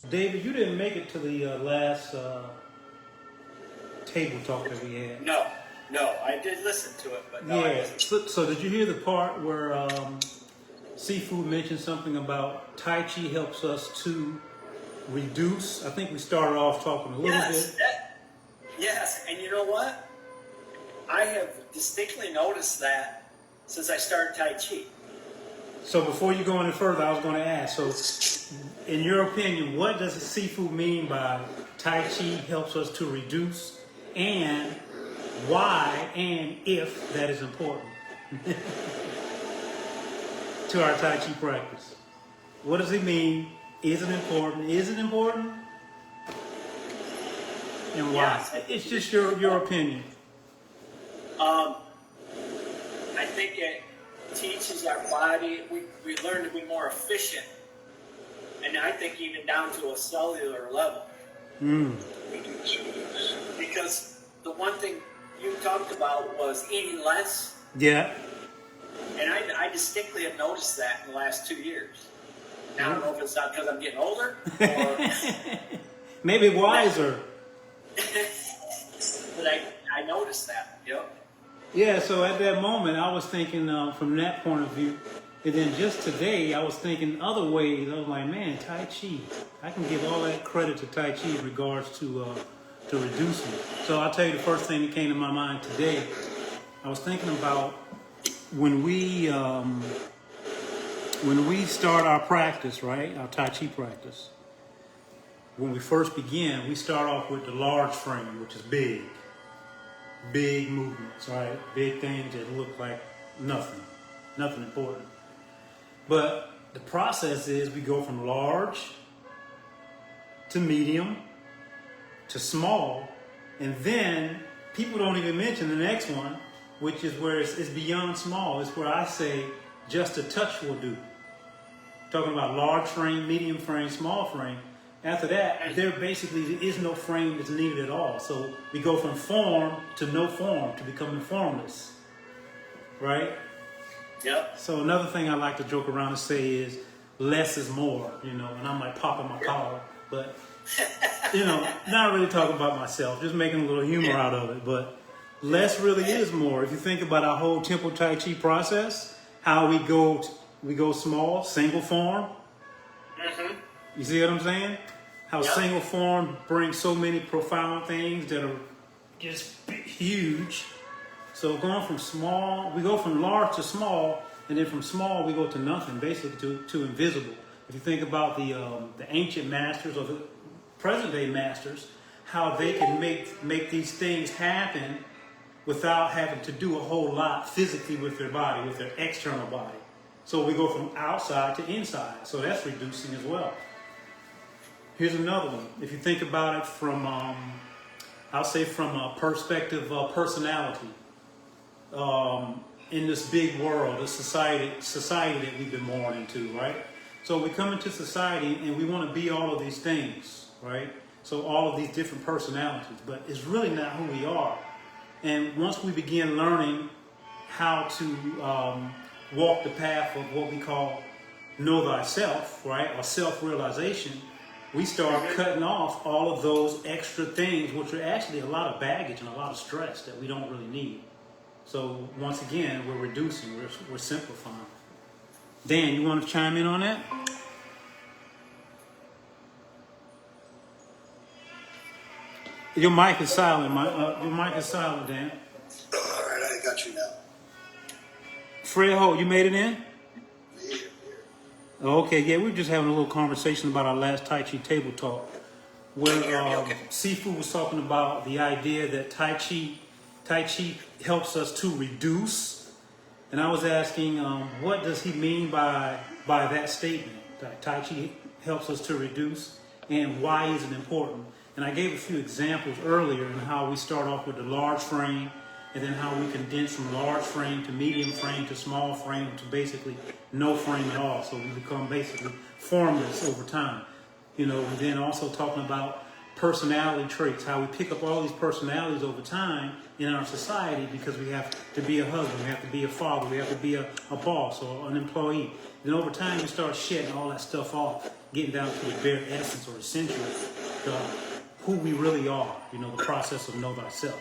David, you didn't make it to the last table talk that we had. No, I did listen to it, but no, I Yeah. didn't. So did you hear the part where Sifu mentioned something about Tai Chi helps us to reduce? I think we started off talking a little bit. Yes, and you know what? I have distinctly noticed that since I started Tai Chi. So before you go any further, I was going to ask, so in your opinion, what does Sifu mean by Tai Chi helps us to reduce, and why and if that is important to our Tai Chi practice? What does it mean? Is it important? Is it important? And why? Yes, It's just your opinion. I think it teaches our body, we learn to be more efficient, and I think even down to a cellular level. Because the one thing you talked about was eating less, Yeah. and I distinctly have noticed that in the last 2 years. Now, I don't know if it's not because I'm getting older, or Maybe wiser. but I noticed that. Yep. Yeah, so at that moment, I was thinking from that point of view. And then just today, I was thinking other ways. I was like, man, Tai Chi. I can give all that credit to Tai Chi in regards to reducing. So I'll tell you the first thing that came to my mind today. I was thinking about when we start our practice, right? Our Tai Chi practice. When we first begin, we start off with the large frame, which is big. Big movements, right? Big things that look like nothing important. But the process is we go from large to medium to small, and then people don't even mention the next one, which is where it's beyond small. It's where I say just a touch will do. Talking about large frame, medium frame, small frame. After that, there basically is no frame that's needed at all. So we go from form to no form to becoming formless, right? Yep. So another thing I like to joke around and say is less is more, and I'm like popping my collar, but not really talking about myself, just making a little humor out of it. But less really is more. If you think about our whole Temple Tai Chi process, how we go small, single form. Mm-hmm. You see what I'm saying? How single form brings so many profound things that are just huge. So going from small, we go from large to small, and then from small we go to nothing, basically to invisible. If you think about the ancient masters or the present day masters, how they can make these things happen without having to do a whole lot physically with their body, with their external body. So we go from outside to inside. So that's reducing as well. Here's another one. If you think about it from, I'll say from a perspective of personality, in this big world, this society that we've been born into, right? So we come into society and we want to be all of these things, right? So all of these different personalities, but it's really not who we are. And once we begin learning how to walk the path of what we call know thyself, right, or self-realization, we start cutting off all of those extra things, which are actually a lot of baggage and a lot of stress that we don't really need. So once again, we're reducing, we're simplifying. Dan, you want to chime in on that? Your mic is silent. Your mic is silent, Dan. All right, I got you now. Fred Holt, you made it in? Yeah. Okay, yeah, we were just having a little conversation about our last Tai Chi table talk, where Sifu was talking about the idea that Tai Chi helps us to reduce, and I was asking, what does he mean by that statement? That Tai Chi helps us to reduce, and why is it important? And I gave a few examples earlier in how we start off with the large frame, and then how we condense from large frame to medium frame to small frame to basically no frame at all. So we become basically formless over time. And then also talking about personality traits, how we pick up all these personalities over time in our society because we have to be a husband, we have to be a father, we have to be a boss or an employee. Then over time we start shedding all that stuff off, getting down to the bare essence or essential, who we really are, you know, the process of know thyself.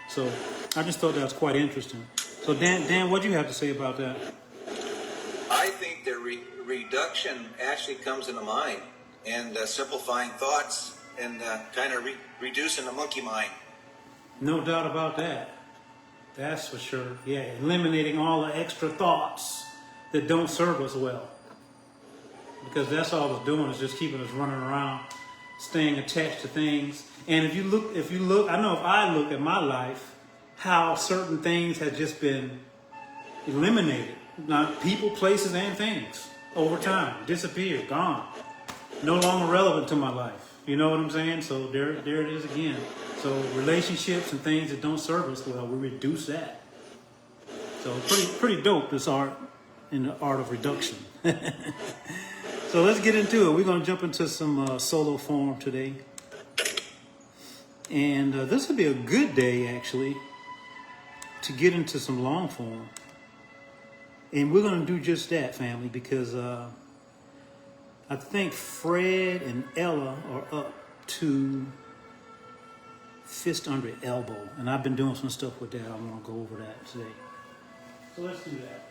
So I just thought that was quite interesting. So Dan, what do you have to say about that? I think the reduction actually comes in the mind and simplifying thoughts and kind of reducing the monkey mind. No doubt about that. That's for sure. Yeah, eliminating all the extra thoughts that don't serve us well. Because that's all it's doing is just keeping us running around, staying attached to things. And if you look, I know if I look at my life, how certain things have just been eliminated. Now, people, places, and things over time, disappeared, gone. No longer relevant to my life. You know what I'm saying? So there it is again. So relationships and things that don't serve us well, we reduce that. So pretty dope, this art, in the art of reduction. So let's get into it. We're going to jump into some solo form today. And this would be a good day, actually, to get into some long form. And we're going to do just that, family, because I think Fred and Ella are up to fist under elbow. And I've been doing some stuff with that. I want to go over that today. So let's do that.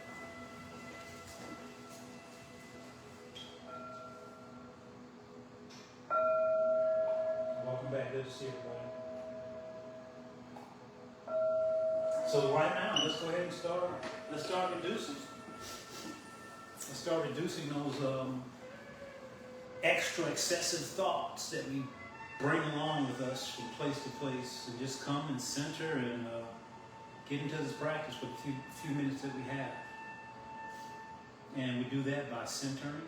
Welcome back. Good to see everybody. So right now, let's go ahead and start. Let's start reducing. Let's start reducing those extra excessive thoughts that we bring along with us from place to place, and just come and center and get into this practice for the few minutes that we have. And we do that by centering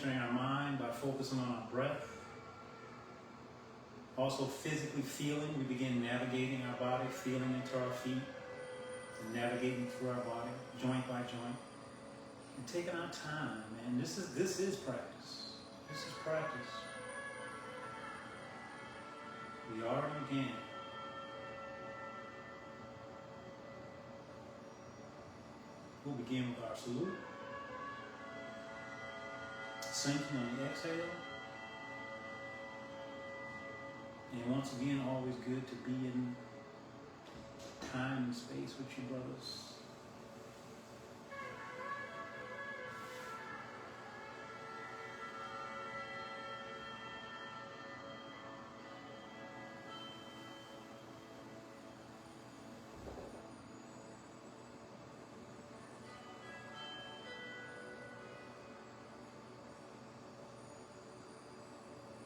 our mind, by focusing on our breath. Also physically feeling, we begin navigating our body, feeling into our feet, and navigating through our body, joint by joint, and taking our time, man. This is practice. This is practice. We already began. We'll begin with our salute, sinking on the exhale. And once again, always good to be in time and space with you, brothers.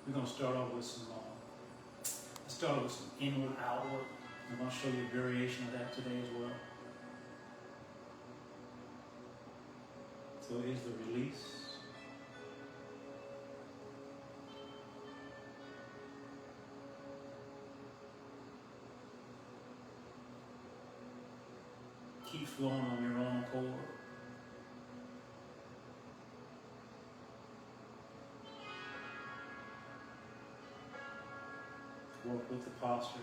We're going to start off with some inward, outward. I'm going to show you a variation of that today as well. So here's the release. Keep flowing on your own accord. Work with the posture.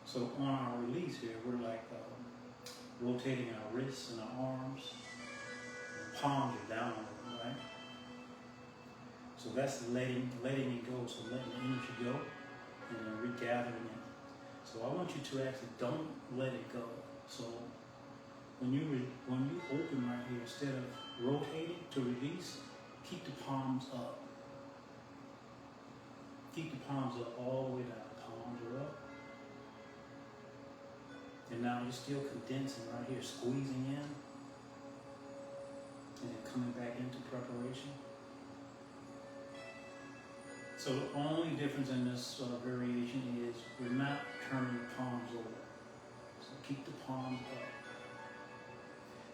So on our release here, we're like rotating our wrists and our arms. The palms are down, right? So that's letting it go. So letting the energy go and then regathering it. So I want you to actually don't let it go. So when you open right here, instead of rotating to release, keep the palms up. Keep the palms up all the way down. Palms are up. And now you're still condensing right here, squeezing in, and then coming back into preparation. So the only difference in this variation is we're not turning the palms over. So keep the palms up.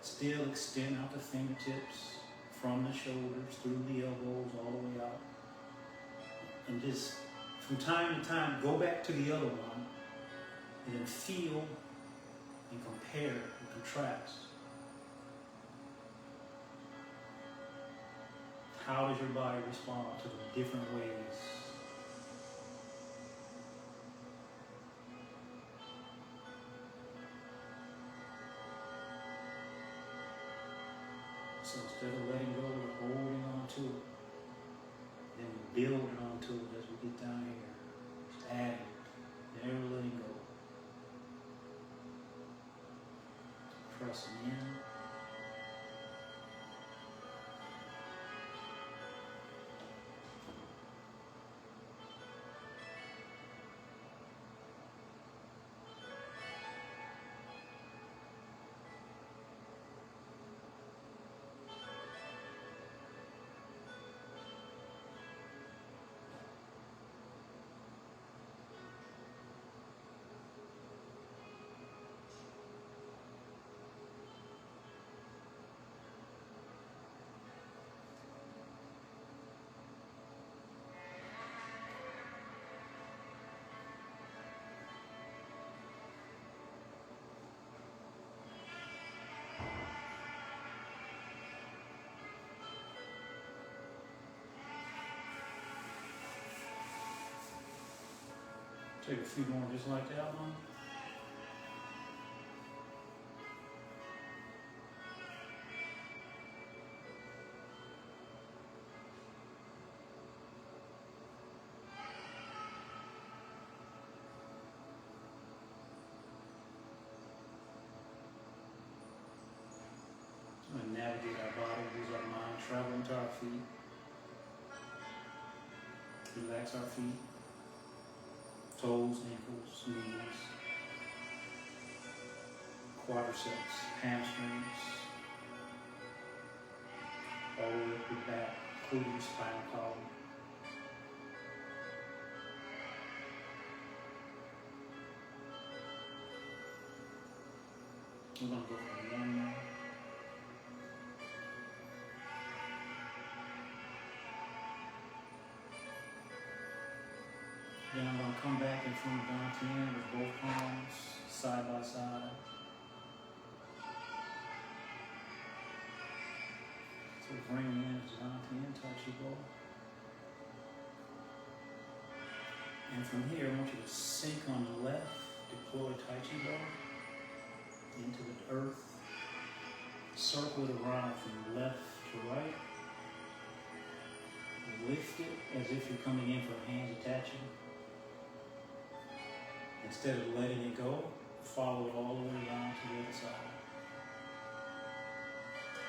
Still extend out the fingertips from the shoulders, through the elbows, all the way out. And just, from time to time, go back to the other one, and then feel and compare and contrast. How does your body respond to the different ways? So instead of letting go, we're holding on to it. Then we build onto it as we get down here. Just adding, never letting go. Pressing in. Take a few more just like that one. And navigate our body, use our mind, travel into our feet. Relax our feet. Toes, ankles, knees, quadriceps, hamstrings, all the way up your back, including your spinal column. We're going to go for one more. Then I'm going to come back in front of Dantian with both palms side by side. So bring in Dantian, Tai Chi Bo. And from here, I want you to sink on the left, deploy Tai Chi Bo into the earth. Circle it around from left to right. Lift it as if you're coming in for hands attaching. Instead of letting it go, follow it all the way down to the other side.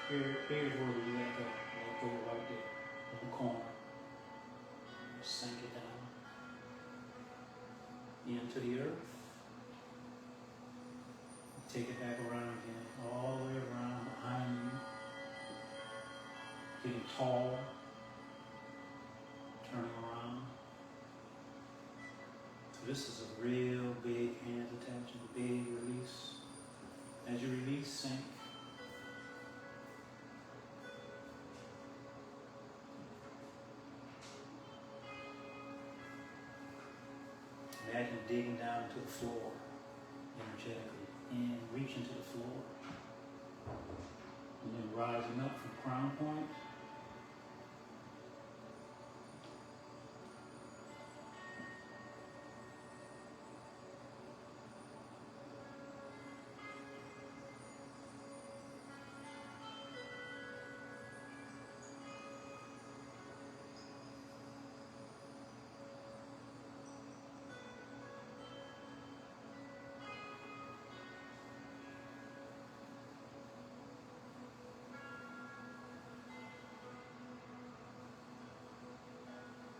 Here's where we let go. Let go right there, in the corner. Sink it down. Into the earth. Take it back around again, all the way around behind you. Getting tall. Turning around. So this is a real big hand attachment, big release. As you release, sink. Imagine digging down into the floor energetically and reaching to the floor. And then rising up from crown point.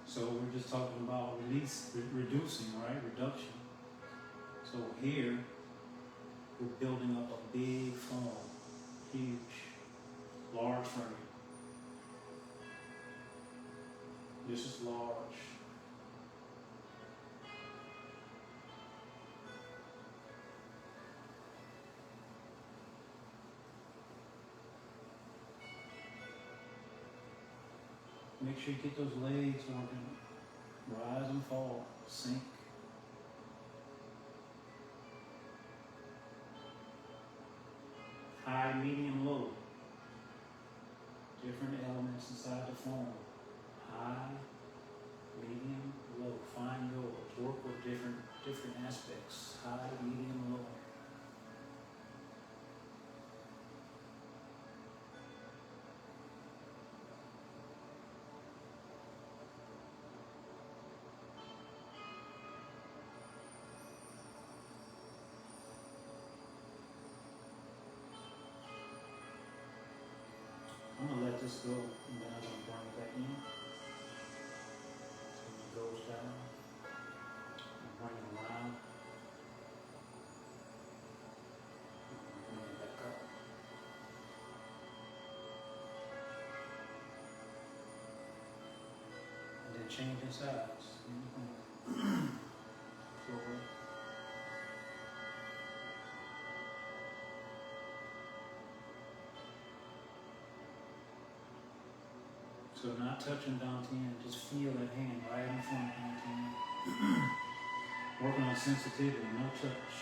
So we're just talking about release, reducing, right? Reduction. So here, building up a big form, huge, large frame. This is large. Make sure you get those legs working. Rise and fall, sink. High, medium, low. Different elements inside the form. High, medium, low. Find yours. Work with different aspects. High, medium, low. I'm gonna let this go, and then I'm gonna bring it back in. So it goes down, and bring it around, and bring it back up. And then changing sides. Forward. So not touching down to end, just feel that hand right in front down to end. Working on sensitivity, no touch.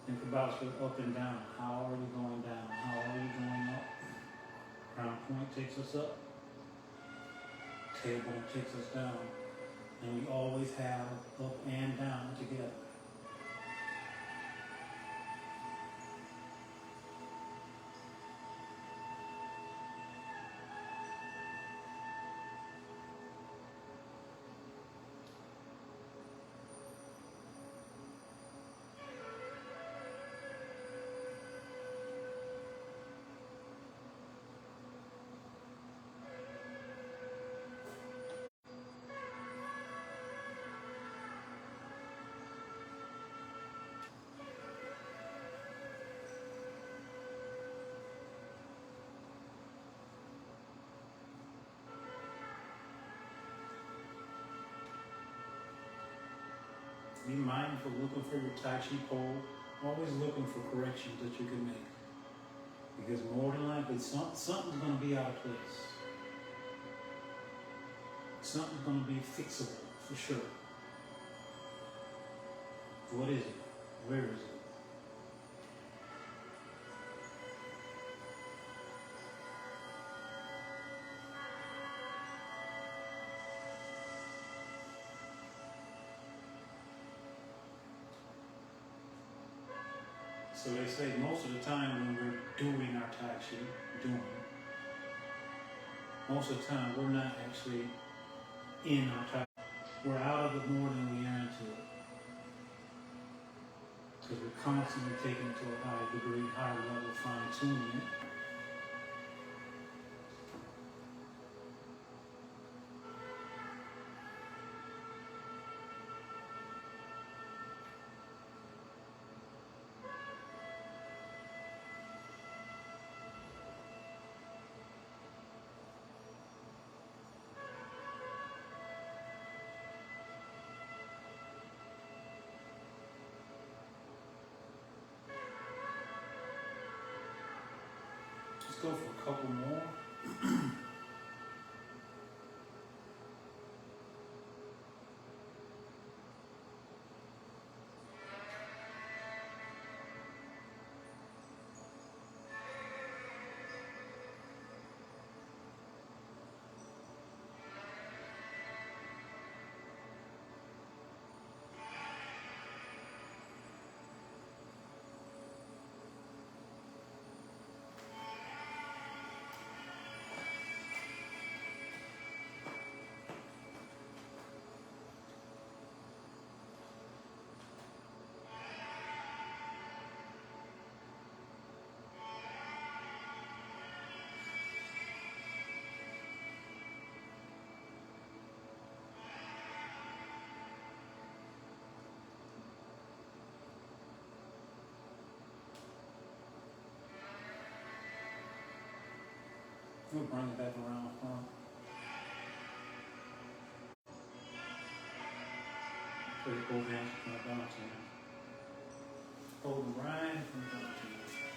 Think about it up and down. How are you going down? How are you going up? Crown point takes us up. Tailbone takes us down. And we always have up and down together. Be mindful, looking for your Tai Chi pole. Always looking for corrections that you can make. Because more than likely, something's going to be out of place. Something's going to be fixable, for sure. What is it? Where is it? So they say most of the time when we're doing our Tai Chi, most of the time we're not actually in our Tai Chi. We're out of it more than we are into it. Because we're constantly taking it to a high degree, high level, fine tuning it. Let's go for a couple more. We'll bring it back around. Put both hands from the down to him. Hold them right from the down to him.